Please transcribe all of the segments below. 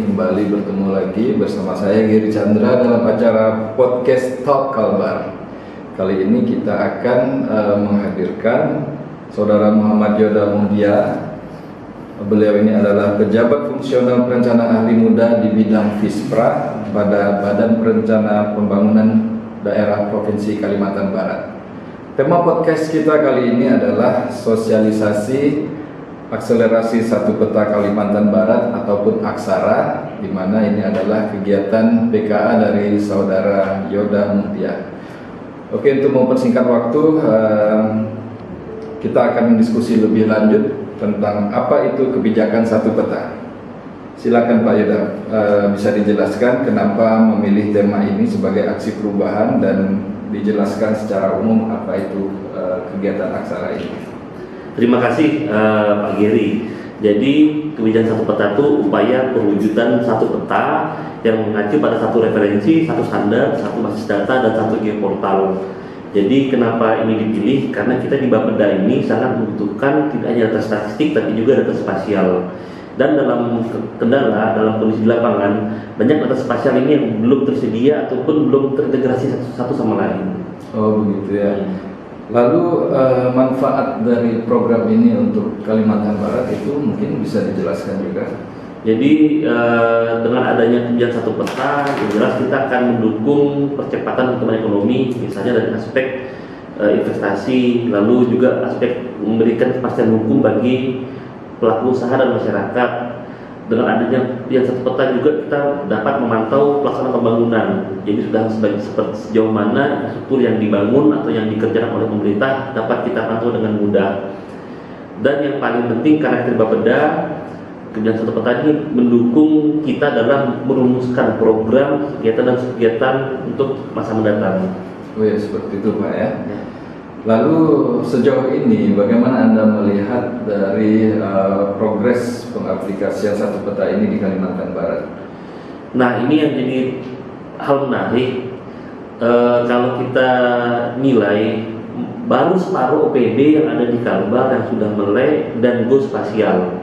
kembali bertemu lagi bersama saya Giri Chandra dalam acara podcast Talk Kalbar. Kali ini kita akan menghadirkan Saudara Muhammad Yoda Mulia. Beliau ini adalah pejabat fungsional perencana ahli muda di bidang FISPRA pada Badan Perencana Pembangunan Daerah Provinsi Kalimantan Barat. Tema podcast kita kali ini adalah sosialisasi akselerasi satu peta Kalimantan Barat ataupun Aksara, di mana ini adalah kegiatan PKA dari Saudara Yoda Mulia. Oke, untuk mempersingkat waktu, kita akan mendiskusi lebih lanjut tentang apa itu kebijakan satu peta. Silakan Pak Yoda, bisa dijelaskan kenapa memilih tema ini sebagai aksi perubahan dan dijelaskan secara umum apa itu kegiatan Aksara ini. Terima kasih Pak Giri. Jadi kebijakan satu peta itu upaya perwujudan satu peta yang mengacu pada satu referensi, satu standar, satu basis data, dan satu geoportal. Jadi kenapa ini dipilih? Karena kita di Bapeda ini sangat membutuhkan tidak hanya data statistik tapi juga data spasial. Dan dalam kendala, dalam kondisi di lapangan, banyak data spasial ini yang belum tersedia ataupun belum terintegrasi satu sama lain. Oh begitu ya. Lalu manfaat dari program ini untuk Kalimantan Barat itu mungkin bisa dijelaskan juga. Jadi dengan adanya kebijakan satu peta, jelas kita akan mendukung percepatan pertumbuhan ekonomi, misalnya dari aspek investasi, lalu juga aspek memberikan kepastian hukum bagi pelaku usaha dan masyarakat. Dengan adanya yang satu peta juga kita dapat memantau pelaksanaan pembangunan. Jadi sudah seperti sejauh mana infrastruktur yang dibangun atau yang dikerjakan oleh pemerintah dapat kita pantau dengan mudah. Dan yang paling penting karena kita di Bapeda, kebijakan satu peta ini mendukung kita dalam merumuskan program kegiatan dan kegiatan untuk masa mendatang. Oh ya, seperti itu Pak ya. Lalu sejauh ini bagaimana Anda melihat dari progres pengaplikasian satu peta ini di Kalimantan Barat? Nah, ini yang jadi hal menarik. Kalau kita nilai baru separuh OPD yang ada di Kalbar yang sudah melek dan go spasial.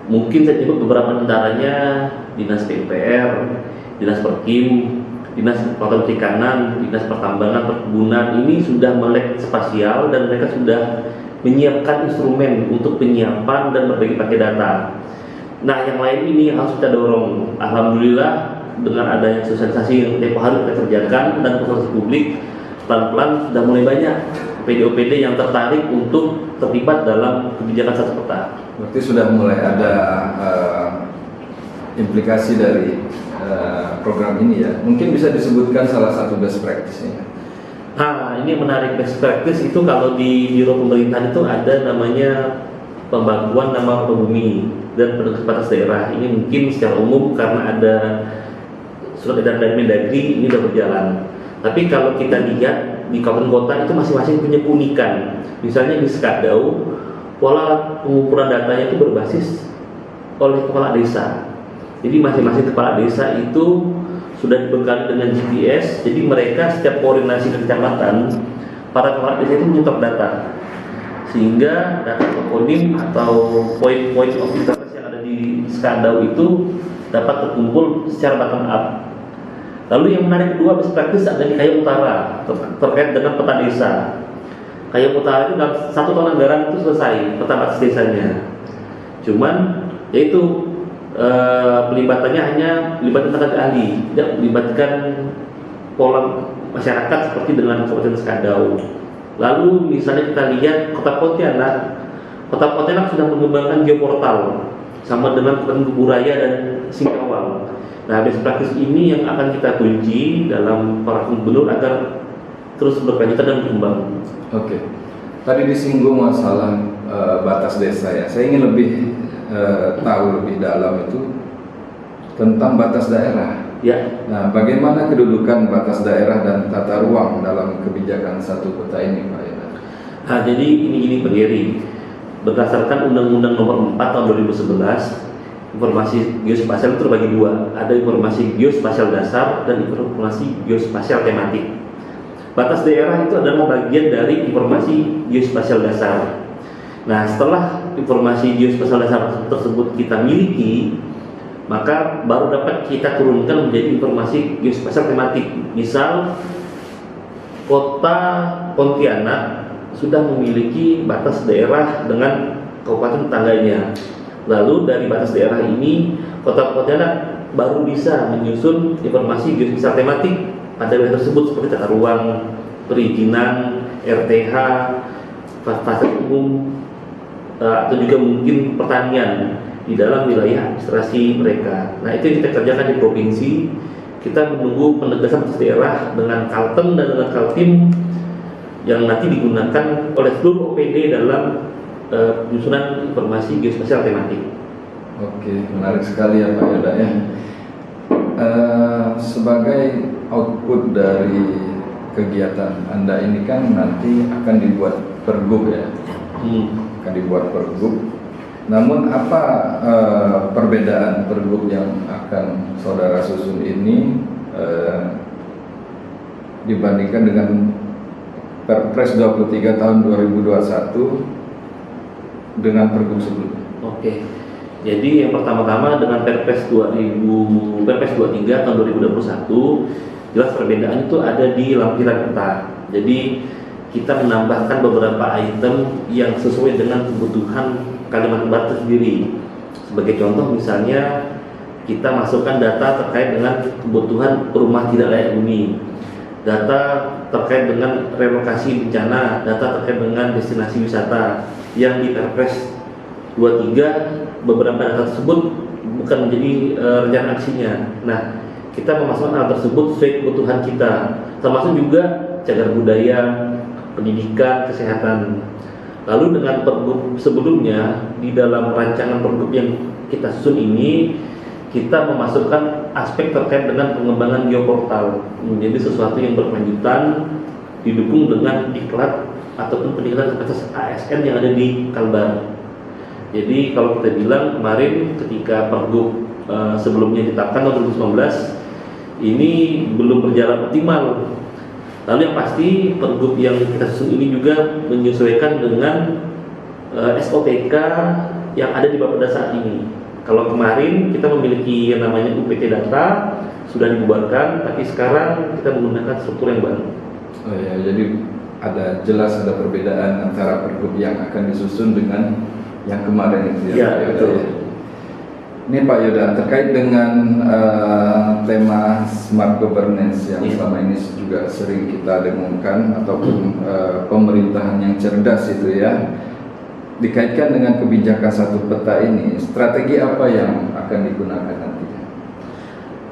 Mungkin saya sebut beberapa antaranya Dinas PUPR, Dinas Perkim, Dinas Kelautan Perikanan, Dinas Pertambangan, Perkebunan ini sudah melek spasial dan mereka sudah menyiapkan instrumen untuk penyiapan dan berbagi pakai data. Nah, yang lain ini harus kita dorong. Alhamdulillah dengan adanya sosialisasi yang tempoh hari kita kerjakan dan konsultasi publik, pelan-pelan sudah mulai banyak OPD-OPD yang tertarik untuk terlibat dalam kebijakan satu peta. Berarti sudah mulai ada implikasi dari program ini ya. Mungkin bisa disebutkan salah satu best practice-nya. Nah, ini menarik. Best practice itu kalau di biro pemerintahan itu ada namanya pembakuan nama bumi dan penduduk batas daerah. Ini mungkin secara umum karena ada surat edaran dari Mendagri ini sudah berjalan. Tapi kalau kita lihat di kabupaten kota itu masing-masing punya keunikan. Misalnya di Sekadau, pola pengukuran datanya itu berbasis oleh kepala desa. Jadi masing-masing kepala desa itu sudah dibekali dengan GPS. Jadi mereka setiap koordinasi ke kecamatan, para kepala desa itu menyetor data, sehingga data toponim atau point of interest yang ada di Sekadau itu dapat terkumpul secara bottom up. Lalu yang menarik kedua best practice ada di Kayong Utara terkait dengan peta desa. Kayong Utara itu dalam 1 tahun anggaran itu selesai peta batas desanya. Cuman yaitu pelibatannya hanya melibatkan tenaga ahli, tidak melibatkan pola masyarakat seperti dengan Kabupaten Sekadau. Lalu misalnya kita lihat Kota Pontianak sudah mengembangkan geoportal sama dengan Kabupaten Kuburaya dan Singkawang. Nah, best practice ini yang akan kita kunci dalam para gubernur agar terus berkelanjutan dan berkembang. Oke, tadi disinggung masalah batas desa ya. Saya ingin lebih tahu lebih dalam itu tentang batas daerah. Ya. Nah, bagaimana kedudukan batas daerah dan tata ruang dalam kebijakan satu peta ini, Pak Yoda? Nah, jadi ini Pak Giri. Berdasarkan Undang-Undang Nomor 4 Tahun 2011, informasi geospasial itu terbagi dua. Ada informasi geospasial dasar dan informasi geospasial tematik. Batas daerah itu adalah bagian dari informasi geospasial dasar. Nah, setelah informasi geospasial dasar tersebut kita miliki, maka baru dapat kita turunkan menjadi informasi geospasial tematik. Misal kota Pontianak sudah memiliki batas daerah dengan kabupaten tetangganya. Lalu dari batas daerah ini, kota Pontianak baru bisa menyusun informasi geospasial tematik pada wilayah tersebut seperti tata ruang, perizinan, RTH, fasilitas umum, atau juga mungkin pertanian di dalam wilayah administrasi mereka. Nah, itu yang kita kerjakan di provinsi. Kita menunggu penegasan batas daerah dengan Kalteng dan dengan Kaltim yang nanti digunakan oleh seluruh OPD dalam penyusunan informasi geospasial tematik. Oke, menarik sekali ya Pak Yoda ya. Sebagai output dari kegiatan Anda ini kan nanti akan dibuat pergub ya, akan dibuat pergub. Namun apa perbedaan pergub yang akan saudara susun ini dibandingkan dengan Perpres 23 tahun 2021 dengan pergub sebelumnya? Oke. Jadi yang pertama-tama dengan Perpres 23 tahun 2021, jelas perbedaan itu ada di lampiran peta. Jadi kita menambahkan beberapa item yang sesuai dengan kebutuhan Kalimantan Barat sendiri. Sebagai contoh misalnya kita masukkan data terkait dengan kebutuhan rumah tidak layak huni, data terkait dengan relokasi bencana, data terkait dengan destinasi wisata yang di Perpres 23 beberapa data tersebut bukan menjadi rencana aksinya. Nah, kita memasukkan hal tersebut sesuai kebutuhan kita, termasuk juga cagar budaya, pendidikan, kesehatan. Lalu dengan pergub sebelumnya, di dalam rancangan pergub yang kita susun ini, kita memasukkan aspek terkait dengan pengembangan geoportal menjadi sesuatu yang berkelanjutan, didukung dengan diklat ataupun peningkatan kapasitas ASN yang ada di Kalbar. Jadi kalau kita bilang kemarin ketika pergub sebelumnya ditetapkan tahun 2019 ini belum berjalan optimal. Lalu yang pasti pergub yang kita susun ini juga menyesuaikan dengan SOTK yang ada di Bapeda saat ini. Kalau kemarin kita memiliki yang namanya UPT data sudah dibubarkan, tapi sekarang kita menggunakan struktur yang baru. Oh ya, jadi jelas ada perbedaan antara pergub yang akan disusun dengan yang kemarin itu ya. Ya, betul. Ini Pak Yoda, terkait dengan tema smart governance yang selama ini juga sering kita dengungkan ataupun pemerintahan yang cerdas itu ya, dikaitkan dengan kebijakan satu peta ini, strategi apa yang akan digunakan nantinya?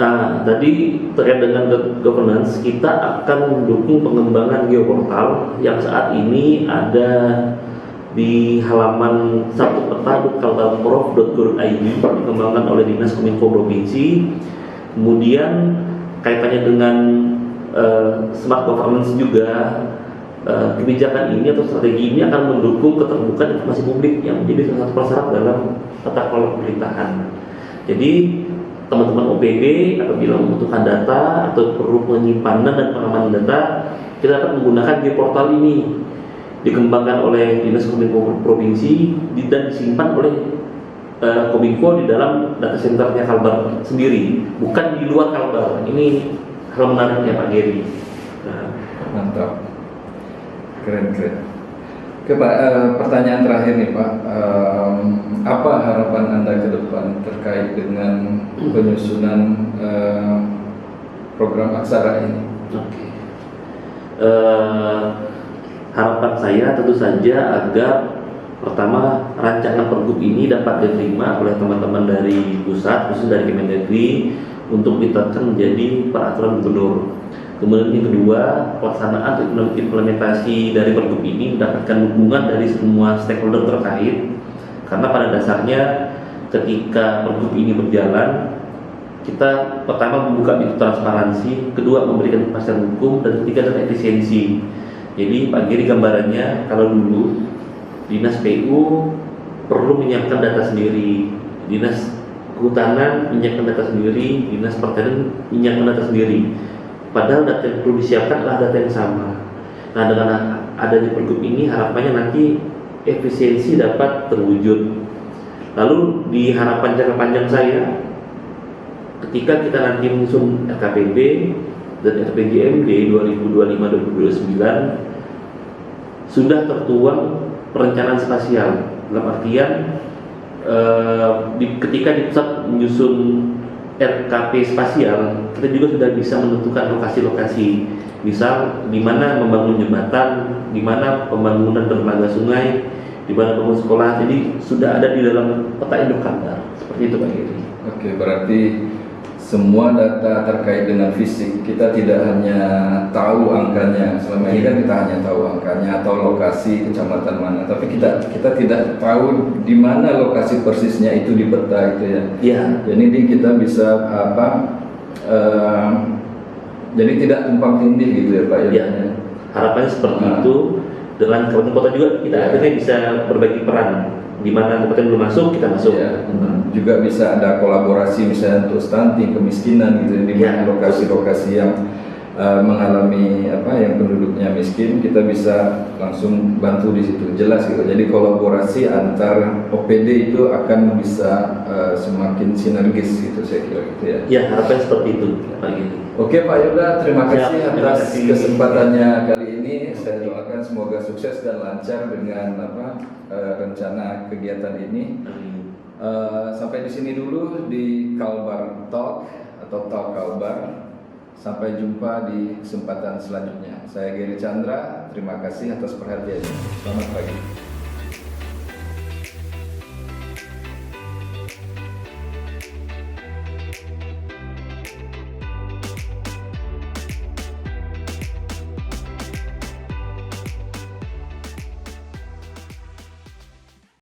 Nah, tadi terkait dengan governance, kita akan mendukung pengembangan geoportal yang saat ini ada di halaman satu peta.kalbarprov.go.id dikembangkan oleh Dinas Kominfo Provinsi. Kemudian kaitannya dengan smart governance juga, kebijakan ini atau strategi ini akan mendukung keterbukaan informasi publik yang menjadi salah satu prasyarat dalam tata kelola pemerintahan. Jadi teman-teman OPD apabila membutuhkan data atau perlu penyimpanan dan pengamanan data, kita dapat menggunakan geoportal ini, dikembangkan oleh Dinas Kominfo Provinsi dan disimpan oleh Kominfo di dalam data centernya Kalbar sendiri, bukan di luar Kalbar. Ini hal menariknya Pak Geri. Nah. Mantap, keren. Oke Pak, pertanyaan terakhir nih Pak, apa harapan Anda ke depan terkait dengan penyusunan program Aksara ini? Oke. Harapan saya tentu saja agar pertama rancangan pergub ini dapat diterima oleh teman-teman dari pusat, khususnya dari Kemendagri, untuk ditetapkan menjadi peraturan gubernur. Kemudian yang kedua, pelaksanaan implementasi dari pergub ini mendapatkan dukungan dari semua stakeholder terkait, karena pada dasarnya ketika pergub ini berjalan, kita pertama membuka pintu transparansi, kedua memberikan kepastian hukum, dan ketiga adalah efisiensi. Jadi Pak Giri gambarannya, kalau dulu Dinas PU perlu menyiapkan data sendiri, Dinas Kehutanan menyiapkan data sendiri, Dinas Pertanian menyiapkan data sendiri. Padahal data yang perlu disiapkan adalah data yang sama. Nah, dengan adanya pergub ini harapannya nanti efisiensi dapat terwujud. Lalu di harapan jangka panjang saya, ketika kita nanti mengusung RKPD dan RPJMD 2025-2029 sudah tertuang perencanaan spasial, dalam artian ketika di pusat menyusun RKP spasial, kita juga sudah bisa menentukan lokasi-lokasi, misal di mana membangun jembatan, di mana pembangunan dermaga sungai, di mana bangun sekolah. Jadi sudah ada di dalam peta induk Kalbar. Seperti itu Pak Giri. Oke, berarti semua data terkait dengan fisik kita tidak hanya tahu angkanya. Selama ini kan kita hanya tahu angkanya atau lokasi kecamatan mana, tapi kita tidak tahu di mana lokasi persisnya itu di peta itu ya. Iya. Jadi kita bisa jadi tidak tumpang tindih gitu ya Pak ya. Iya. Harapannya seperti itu. Dengan kabupaten kota juga kita akhirnya bisa berbagi peran. Di mana kabupaten belum masuk, kita masuk. Ya, juga bisa ada kolaborasi misalnya untuk stunting, kemiskinan gitu di mana lokasi-lokasi yang mengalami yang penduduknya miskin, kita bisa langsung bantu di situ, jelas gitu. Jadi kolaborasi antar OPD itu akan bisa semakin sinergis gitu saya kira gitu ya. Ya, harapannya seperti itu Pak Giri. Oke Pak Yoda, terima kasih terima atas kasih. kesempatannya kali ini. Saya doakan semoga sukses dan lancar dengan rencana kegiatan ini. Sampai di sini dulu di Kalbar Talk atau Talk Kalbar. Sampai jumpa di kesempatan selanjutnya. Saya Gary Chandra, terima kasih atas perhatiannya. Selamat pagi.